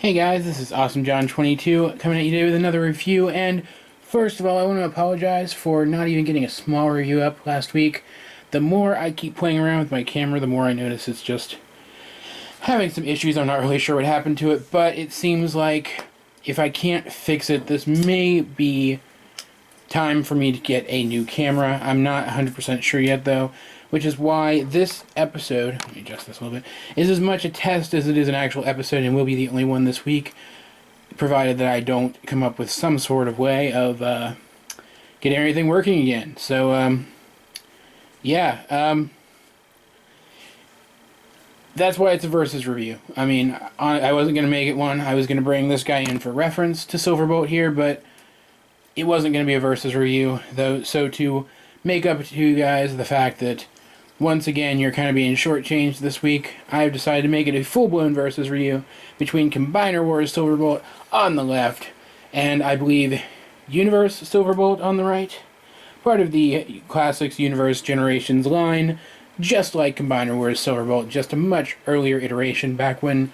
Hey guys, this is AwesomeJohn22 coming at you today with another review, and first of all, I want to apologize for not even getting a small review up last week. The more I keep playing around with my camera, the more I notice it's just having some issues. I'm not really sure what happened to it, but it seems like if I can't fix it, this may be time for me to get a new camera. I'm not 100% sure yet though, which is why this episode, let me adjust this a little bit, is as much a test as it is an actual episode, and will be the only one this week, provided that I don't come up with some sort of way of getting everything working again. So, that's why it's a versus review. I mean, I wasn't going to make it one. I was going to bring this guy in for reference to Silverbolt here, but it wasn't going to be a versus review, though. So to make up to you guys the fact that once again you're kind of being shortchanged this week, I've decided to make it a full-blown versus review between Combiner Wars Silverbolt on the left and I believe Universe Silverbolt on the right, part of the Classics Universe Generations line, just like Combiner Wars Silverbolt, just a much earlier iteration back when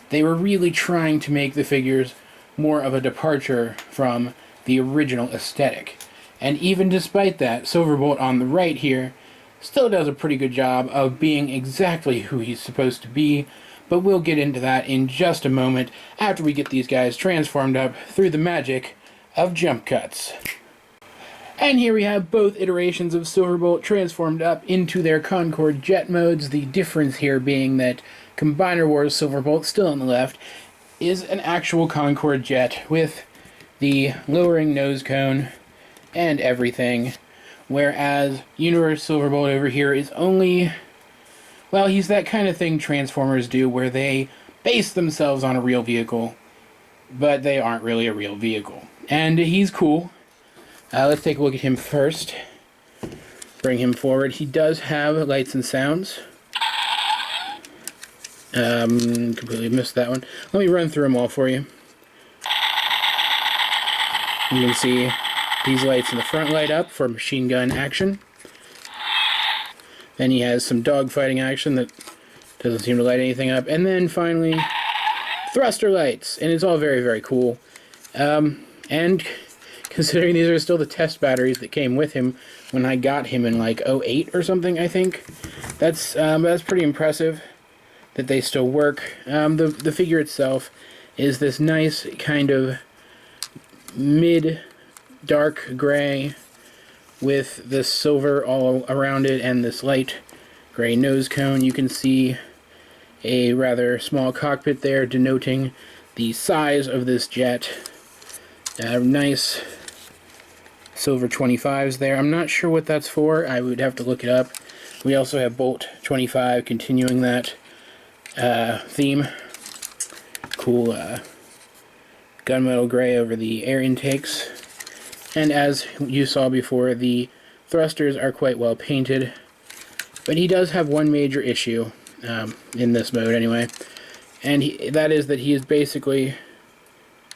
they were really trying to make the figures more of a departure from the original aesthetic. And even despite that, Silverbolt on the right here still does a pretty good job of being exactly who he's supposed to be, but we'll get into that in just a moment after we get these guys transformed up through the magic of jump cuts. And here we have both iterations of Silverbolt transformed up into their Concorde jet modes, the difference here being that Combiner Wars Silverbolt, still on the left, is an actual Concorde jet with the lowering nose cone and everything, whereas Universe Silverbolt over here is only, well, he's that kind of thing Transformers do where they base themselves on a real vehicle, but they aren't really a real vehicle. And he's cool. Let's take a look at him first. Bring him forward. He does have lights and sounds. Completely missed that one. Let me run through them all for you. You can see these lights in the front light up for machine gun action. Then he has some dogfighting action that doesn't seem to light anything up. And then finally, thruster lights. And it's all very, very cool. And considering these are still the test batteries that came with him when I got him in like '08 or something, I think, that's pretty impressive that they still work. The figure itself is this nice kind of mid-dark gray with this silver all around it and this light gray nose cone. You can see a rather small cockpit there denoting the size of this jet. Nice silver 25s there. I'm not sure what that's for. I would have to look it up. We also have Bolt 25 continuing that theme. Cool gunmetal gray over the air intakes. And as you saw before, the thrusters are quite well painted. But he does have one major issue, in this mode anyway. And that is that he is basically,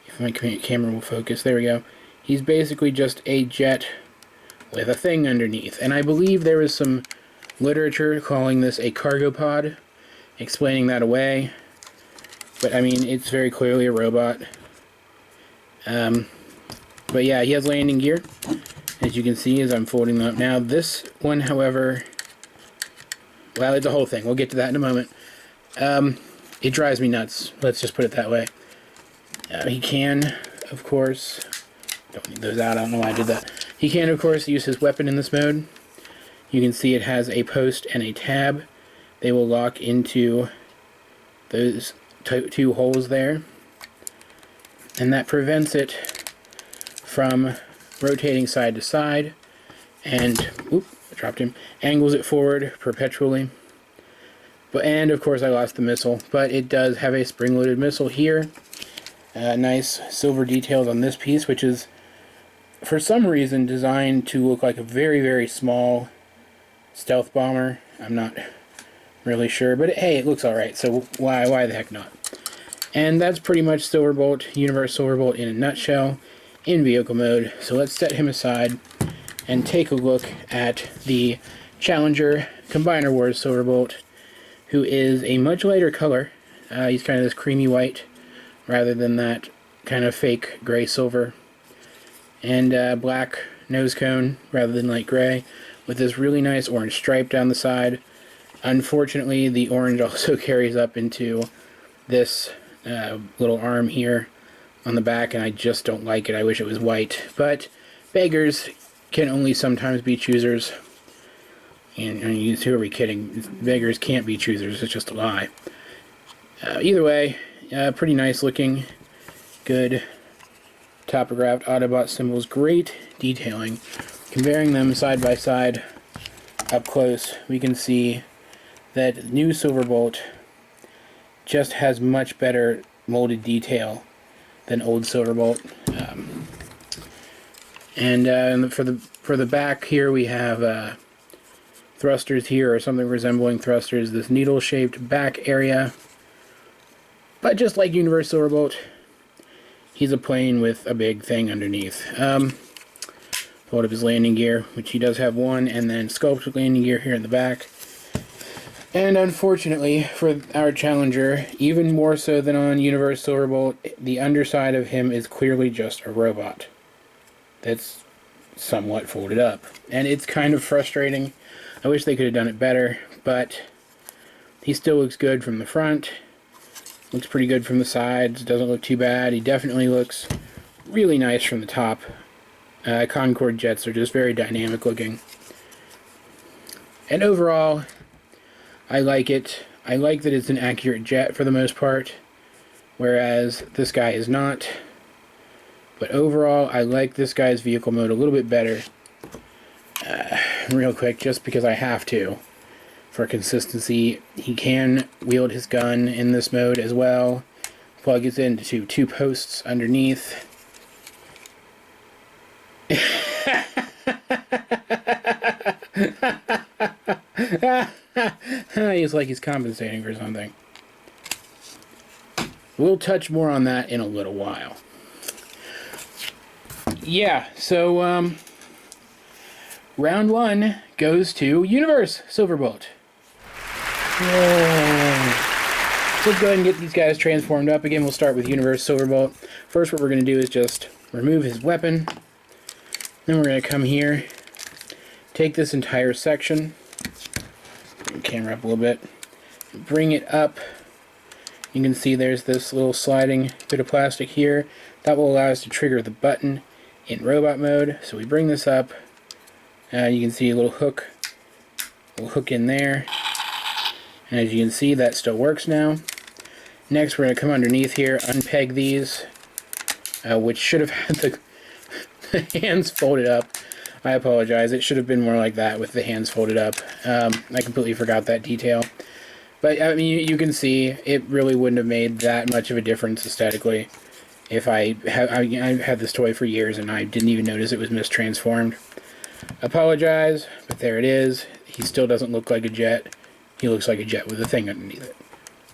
if my camera will focus, there we go. He's basically just a jet with a thing underneath. And I believe there is some literature calling this a cargo pod, explaining that away. But I mean, it's very clearly a robot. But yeah, he has landing gear, as you can see as I'm folding them up now. This one, however, well, it's a whole thing. We'll get to that in a moment. It drives me nuts. Let's just put it that way. He can, of course, don't need those out. I don't know why I did that. He can, of course, use his weapon in this mode. You can see it has a post and a tab. They will lock into those two holes there. And that prevents it from rotating side to side, and I dropped him. Angles it forward perpetually. And of course I lost the missile, but it does have a spring-loaded missile here. Nice silver details on this piece, which is for some reason designed to look like a very, very small stealth bomber. I'm not really sure, but hey, it looks alright, so why the heck not? And that's pretty much Silverbolt, Universe Silverbolt in a nutshell, in vehicle mode. So let's set him aside and take a look at the Challenger Combiner Wars Silverbolt, who is a much lighter color. He's kind of this creamy white rather than that kind of fake gray silver. And black nose cone rather than light gray, with this really nice orange stripe down the side. Unfortunately, the orange also carries up into this little arm here on the back, and I just don't like it. I wish it was white, but beggars can only sometimes be choosers. And who are we kidding? Beggars can't be choosers. It's just a lie. Either way, pretty nice looking, good topographed Autobot symbols. Great detailing. Comparing them side by side up close, we can see that new Silverbolt just has much better molded detail than old Silverbolt. And for the back here, we have thrusters here, or something resembling thrusters. This needle-shaped back area. But just like Universe Silverbolt, he's a plane with a big thing underneath. Pulled up his landing gear, which he does have one, and then sculpted landing gear here in the back. And unfortunately for our Challenger, even more so than on Universe Silverbolt, the underside of him is clearly just a robot that's somewhat folded up. And it's kind of frustrating. I wish they could have done it better, but he still looks good from the front. Looks pretty good from the sides. Doesn't look too bad. He definitely looks really nice from the top. Concorde jets are just very dynamic looking. And overall, I like it. I like that it's an accurate jet for the most part, whereas this guy is not. But overall, I like this guy's vehicle mode a little bit better. Real quick, just because I have to. For consistency, he can wield his gun in this mode as well. Plug it into two posts underneath. He's like he's compensating for something. We'll touch more on that in a little while. Yeah, so round one goes to Universe Silverbolt. Yay. So let's go ahead and get these guys transformed up. Again, we'll start with Universe Silverbolt. First, what we're going to do is just remove his weapon. Then we're going to come here, take this entire section, bring the camera up a little bit, bring it up. You can see there's this little sliding bit of plastic here. That will allow us to trigger the button in robot mode. So we bring this up, you can see a little hook in there. And as you can see, that still works now. Next, we're going to come underneath here, unpeg these, which should have had the hands folded up. I apologize. It should have been more like that with the hands folded up. I completely forgot that detail. But, I mean, you can see it really wouldn't have made that much of a difference aesthetically if I've had this toy for years and I didn't even notice it was mistransformed. Apologize, but there it is. He still doesn't look like a jet. He looks like a jet with a thing underneath it.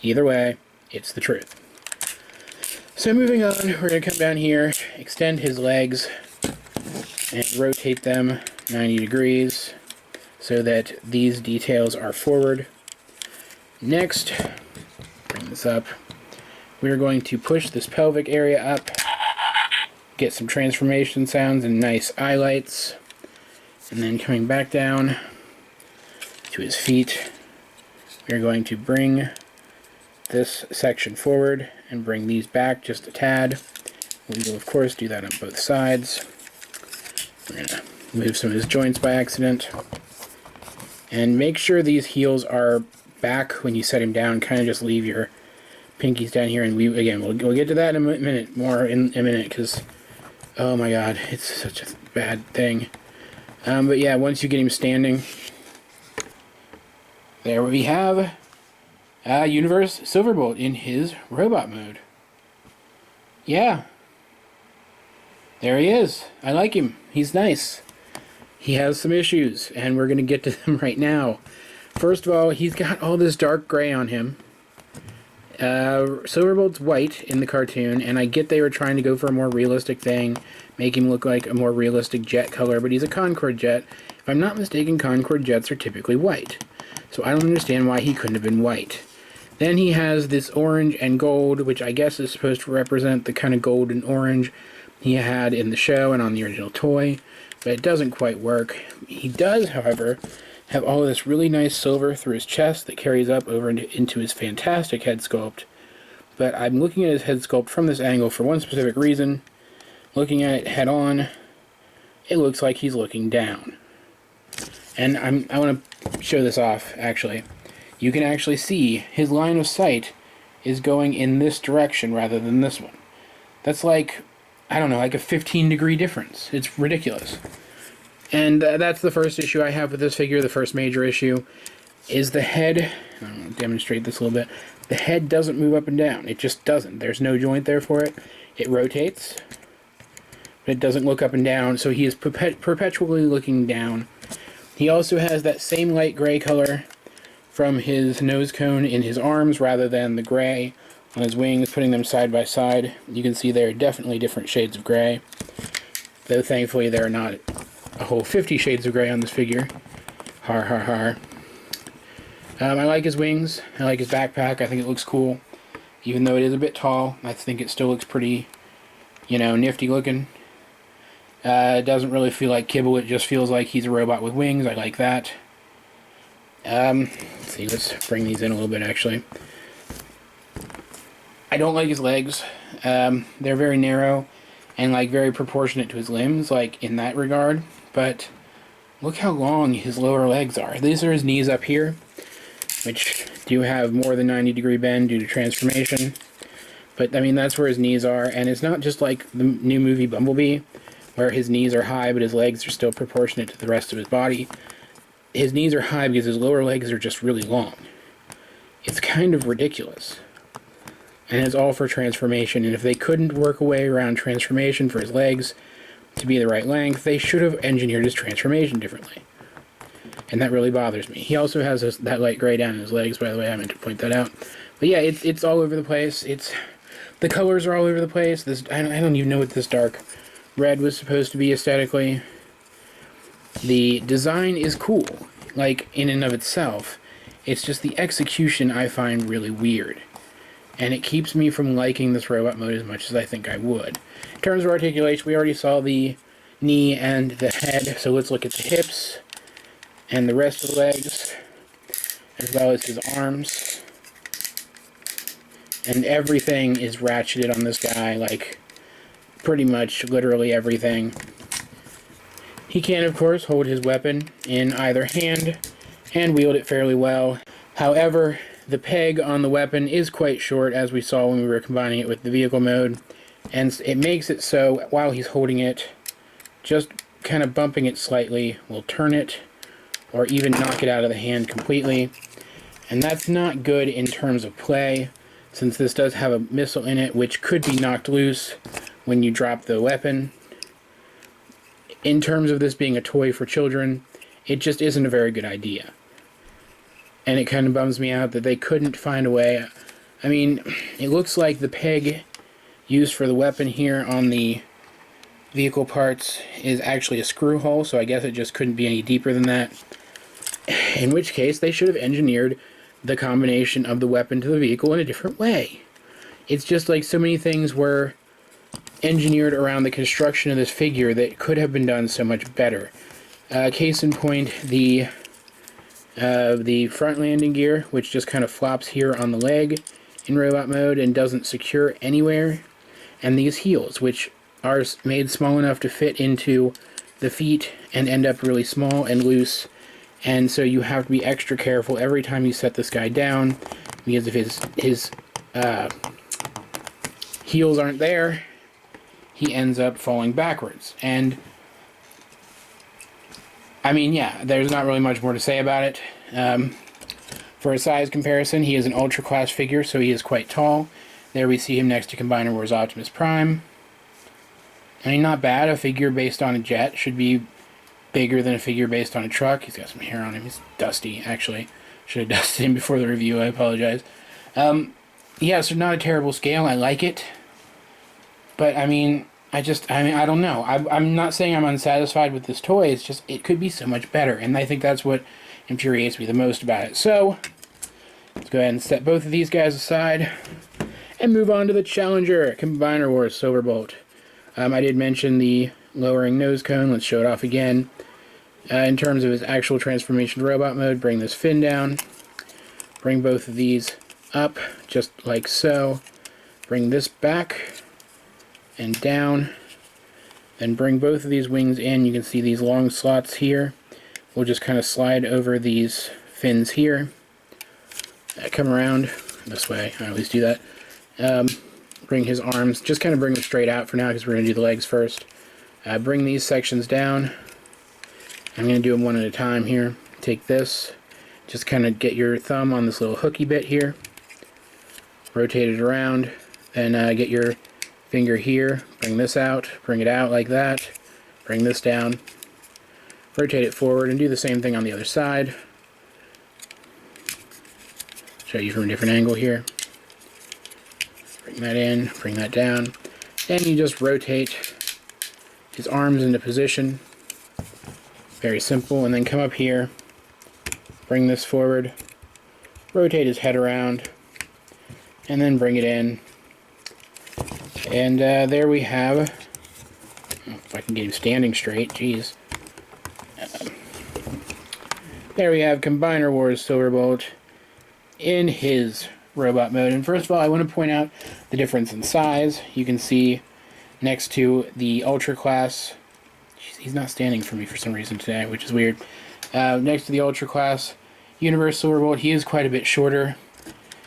Either way, it's the truth. So moving on, we're going to come down here, extend his legs, and rotate them 90 degrees so that these details are forward. Next, bring this up, we're going to push this pelvic area up, get some transformation sounds and nice eye lights, and then coming back down to his feet, we're going to bring this section forward and bring these back just a tad. We will of course do that on both sides. We're going to move some of his joints by accident. And make sure these heels are back when you set him down. Kind of just leave your pinkies down here, and we'll get to that in a minute, because oh my god, it's such a bad thing. But yeah, once you get him standing, there we have Universe Silverbolt in his robot mode. Yeah. There he is. I like him. He's nice. He has some issues, and we're going to get to them right now. First of all, he's got all this dark gray on him. Silverbolt's white in the cartoon, and I get they were trying to go for a more realistic thing, make him look like a more realistic jet color, but he's a Concorde jet. If I'm not mistaken, Concorde jets are typically white. So I don't understand why he couldn't have been white. Then he has this orange and gold, which I guess is supposed to represent the kind of gold and orange he had in the show and on the original toy, but it doesn't quite work. He does, however, have all of this really nice silver through his chest that carries up over into his fantastic head sculpt. But I'm looking at his head sculpt from this angle for one specific reason. Looking at it head on, it looks like he's looking down. And I want to show this off, actually. You can actually see his line of sight is going in this direction rather than this one. That's like, I don't know, like a 15-degree difference. It's ridiculous. And that's the first issue I have with this figure. The first major issue is the head. I'll demonstrate this a little bit. The head doesn't move up and down. It just doesn't. There's no joint there for it. It rotates, but it doesn't look up and down, so he is perpetually looking down. He also has that same light gray color from his nose cone in his arms rather than the gray on his wings, putting them side by side. You can see they're definitely different shades of gray, though thankfully there are not a whole 50 shades of gray on this figure. Har har har. I like his wings. I like his backpack. I think it looks cool. Even though it is a bit tall, I think it still looks pretty, you know, nifty looking. It doesn't really feel like kibble. It just feels like he's a robot with wings. I like that. Let's see, let's bring these in a little bit, actually. I don't like his legs. They're very narrow and, like, very proportionate to his limbs, like, in that regard. But look how long his lower legs are. These are his knees up here, which do have more than 90-degree bend due to transformation. But, I mean, that's where his knees are. And it's not just like the new movie Bumblebee, where his knees are high, but his legs are still proportionate to the rest of his body. His knees are high because his lower legs are just really long. It's kind of ridiculous. And it's all for transformation. And if they couldn't work a way around transformation for his legs to be the right length, they should have engineered his transformation differently. And that really bothers me. He also has that light gray down in his legs, by the way. I meant to point that out. But yeah, it's all over the place. The colors are all over the place. I don't even know what this dark red was supposed to be aesthetically. The design is cool, like, in and of itself. It's just the execution I find really weird. And it keeps me from liking this robot mode as much as I think I would. In terms of articulation, we already saw the knee and the head, so let's look at the hips and the rest of the legs, as well as his arms. And everything is ratcheted on this guy, like, pretty much literally everything. He can, of course, hold his weapon in either hand and wield it fairly well. However, the peg on the weapon is quite short, as we saw when we were combining it with the vehicle mode, and it makes it so while he's holding it, just kind of bumping it slightly will turn it or even knock it out of the hand completely. And that's not good in terms of play, since this does have a missile in it which could be knocked loose when you drop the weapon. In terms of this being a toy for children, it just isn't a very good idea. And it kind of bums me out that they couldn't find a way. I mean, it looks like the peg used for the weapon here on the vehicle parts is actually a screw hole, so I guess it just couldn't be any deeper than that. In which case, they should have engineered the combination of the weapon to the vehicle in a different way. It's just like so many things were engineered around the construction of this figure that could have been done so much better. Case in point, the front landing gear, which just kind of flops here on the leg in robot mode and doesn't secure anywhere, and these heels, which are made small enough to fit into the feet and end up really small and loose, and so you have to be extra careful every time you set this guy down, because if his heels aren't there, he ends up falling backwards. And I mean, yeah, there's not really much more to say about it. For a size comparison, he is an Ultra Class figure, so he is quite tall. There we see him next to Combiner Wars Optimus Prime. I mean, not bad. A figure based on a jet should be bigger than a figure based on a truck. He's got some hair on him. He's dusty, actually. Should have dusted him before the review. I apologize. Yeah, so not a terrible scale. I like it. But, I mean, I don't know. I'm not saying I'm unsatisfied with this toy. It's just, it could be so much better. And I think that's what infuriates me the most about it. So, Let's go ahead and set both of these guys aside and move on to the Challenger Combiner Wars Silverbolt. I did mention the lowering nose cone. Let's show it off again. In terms of his actual transformation robot mode, bring this fin down. Bring both of these up, just like so. Bring this back and down. Then bring both of these wings in. You can see these long slots here. We'll just kind of slide over these fins here. Come around this way. I always do that. Bring his arms, just kind of bring them straight out for now because we're going to do the legs first. Bring these sections down. I'm going to do them one at a time here. Take this, just kind of get your thumb on this little hooky bit here. Rotate it around, then get your finger here, bring this out, bring it out like that, bring this down, rotate it forward, and do the same thing on the other side. Show you from a different angle here. Bring that in, bring that down, and you just rotate his arms into position. Very simple, and then come up here, bring this forward, rotate his head around, and then bring it in. And there we have, if I can get him standing straight, jeez. There we have Combiner Wars Silverbolt in his robot mode. And first of all, I want to point out the difference in size. You can see next to the Ultra class, he's not standing for me for some reason today, which is weird. Next to the Ultra class Universe Silverbolt, he is quite a bit shorter.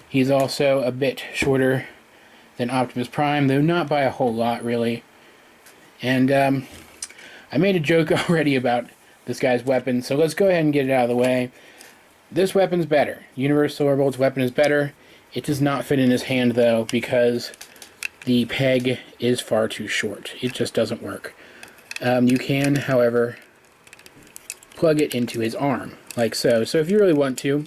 He's also a bit shorter than Optimus Prime, though not by a whole lot, really. And I made a joke already about this guy's weapon, so let's go ahead and get it out of the way. This weapon's better. Universe Silverbolt's weapon is better. It does not fit in his hand, though, because the peg is far too short. It just doesn't work. You can, however, plug it into his arm, like so. So if you really want to,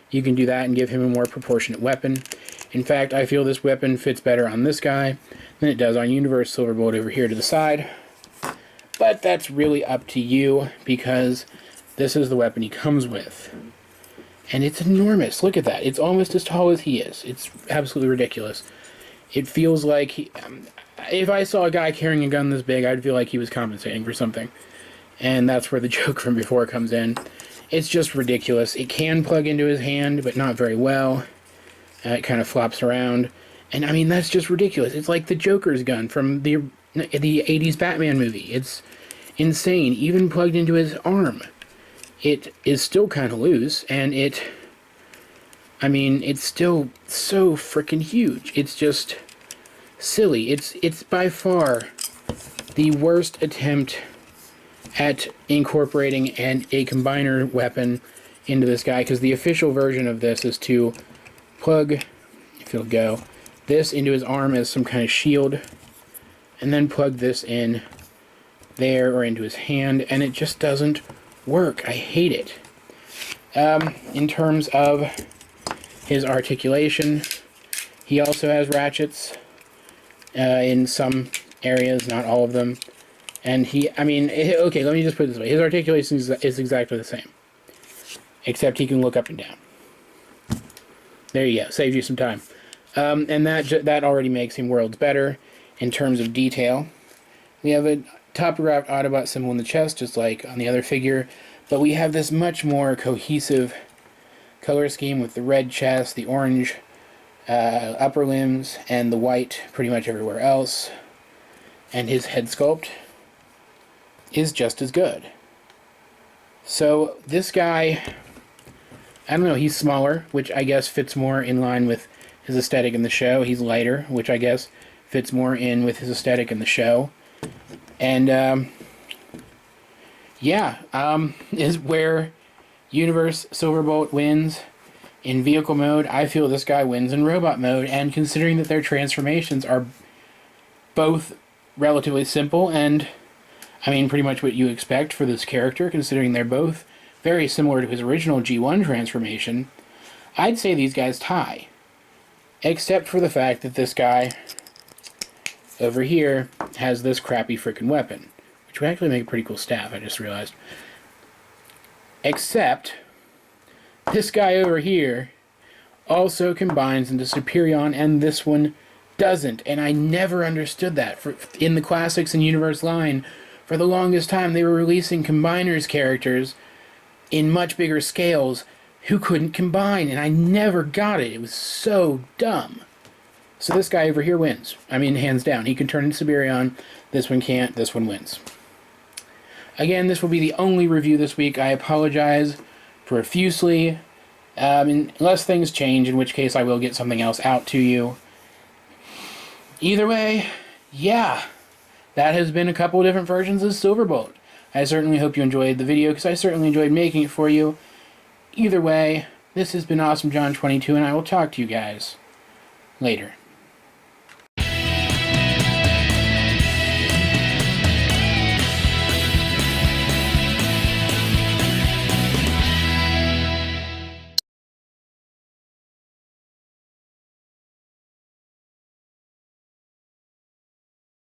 you can do that and give him a more proportionate weapon. In fact, I feel this weapon fits better on this guy than it does on Universe Silverbolt over here to the side. But that's really up to you, because this is the weapon he comes with. And it's enormous. Look at that. It's almost as tall as he is. It's absolutely ridiculous. It feels like if I saw a guy carrying a gun this big, I'd feel like he was compensating for something. And that's where the joke from before comes in. It's just ridiculous. It can plug into his hand, but not very well. It kind of flops around. And I mean, that's just ridiculous. It's like the Joker's gun from the 80s Batman movie. It's insane. Even plugged into his arm, it is still kind of loose, and it's still so freaking huge. It's just silly. It's by far the worst attempt at incorporating a combiner weapon into this guy, because the official version of this is to plug, if it'll go, this into his arm as some kind of shield, and then plug this in there or into his hand, and it just doesn't work. I hate it. In terms of his articulation, he also has ratchets in some areas, not all of them. And okay, let me just put it this way. His articulation is exactly the same, except he can look up and down. There you go. Saves you some time. And that already makes him worlds better in terms of detail. We have a topographed Autobot symbol in the chest, just like on the other figure, but we have this much more cohesive color scheme with the red chest, the orange upper limbs, and the white pretty much everywhere else. And his head sculpt is just as good. So this guy, I don't know, he's smaller, which I guess fits more in line with his aesthetic in the show. He's lighter, which I guess fits more in with his aesthetic in the show. And is where Universe Silverbolt wins in vehicle mode. I feel this guy wins in robot mode, and considering that their transformations are both relatively simple and, pretty much what you expect for this character, considering they're both very similar to his original G1 transformation, I'd say these guys tie. Except for the fact that this guy over here has this crappy freaking weapon, which would actually make a pretty cool staff, I just realized. Except this guy over here also combines into Superion, and this one doesn't. And I never understood that. In the Classics and Universe line, for the longest time, they were releasing Combiners characters in much bigger scales who couldn't combine, and I never got it. It was so dumb. So this guy over here wins. I mean, hands down. He can turn into Superion. This one can't. This one wins. Again, this will be the only review this week. I apologize profusely. Unless things change, in which case I will get something else out to you. Either way, yeah. That has been a couple of different versions of Silverbolt. I certainly hope you enjoyed the video, because I certainly enjoyed making it for you. Either way, this has been Awesome John 22, and I will talk to you guys later.